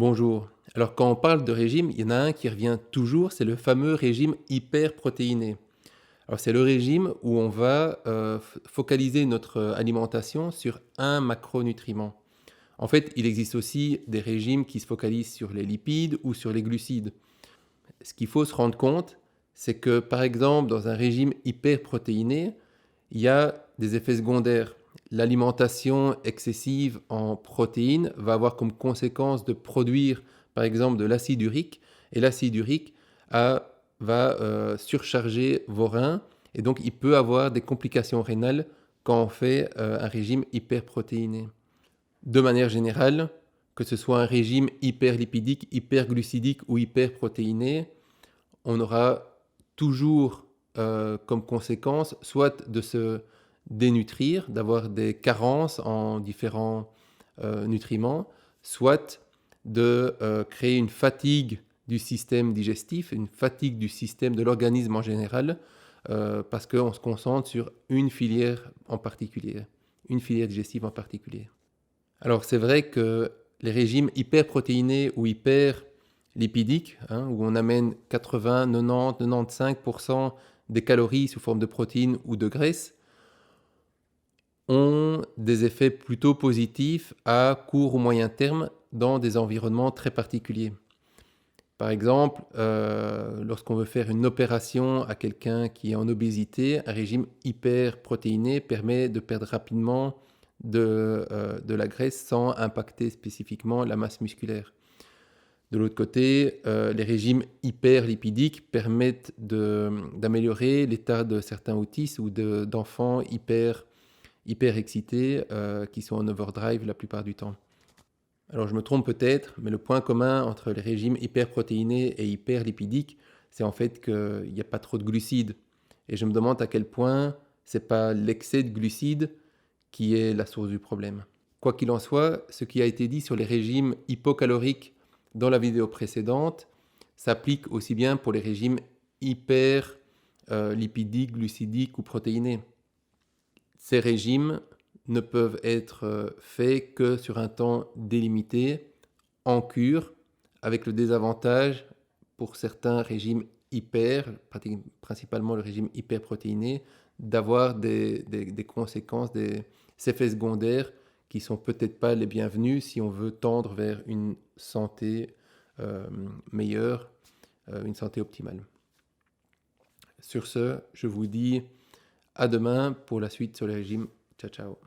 Bonjour. Alors quand on parle de régime, il y en a un qui revient toujours, c'est le fameux régime hyperprotéiné. Alors c'est le régime où on va focaliser notre alimentation sur un macronutriment. En fait, il existe aussi des régimes qui se focalisent sur les lipides ou sur les glucides. Ce qu'il faut se rendre compte, c'est que par exemple dans un régime hyperprotéiné, il y a des effets secondaires. L'alimentation excessive en protéines va avoir comme conséquence de produire, par exemple, de l'acide urique. Et l'acide urique va surcharger vos reins. Et donc, il peut avoir des complications rénales quand on fait un régime hyperprotéiné. De manière générale, que ce soit un régime hyperlipidique, hyperglucidique ou hyperprotéiné, on aura toujours comme conséquence soit de se dénutrir, d'avoir des carences en différents nutriments, soit de créer une fatigue du système digestif, une fatigue du système de l'organisme en général, parce qu'on se concentre sur une filière en particulier, une filière digestive en particulier. Alors c'est vrai que les régimes hyperprotéinés ou hyperlipidiques, où on amène 80, 90, 95% des calories sous forme de protéines ou de graisses, ont des effets plutôt positifs à court ou moyen terme dans des environnements très particuliers. Par exemple, lorsqu'on veut faire une opération à quelqu'un qui est en obésité, un régime hyperprotéiné permet de perdre rapidement de la graisse sans impacter spécifiquement la masse musculaire. De l'autre côté, les régimes hyperlipidiques permettent d'améliorer l'état de certains autistes ou d'enfants hyper excités qui sont en overdrive la plupart du temps. Alors je me trompe peut-être, mais le point commun entre les régimes hyperprotéinés et hyperlipidiques, c'est en fait qu'il n'y a pas trop de glucides. Et je me demande à quel point c'est pas l'excès de glucides qui est la source du problème. Quoi qu'il en soit, ce qui a été dit sur les régimes hypocaloriques dans la vidéo précédente s'applique aussi bien pour les régimes hyperlipidiques, glucidiques ou protéinés. Ces régimes ne peuvent être faits que sur un temps délimité, en cure, avec le désavantage pour certains régimes principalement le régime hyperprotéiné, d'avoir des conséquences, des effets secondaires qui ne sont peut-être pas les bienvenus si on veut tendre vers une santé meilleure, une santé optimale. Sur ce, je vous dis à demain pour la suite sur le régime. Ciao, ciao.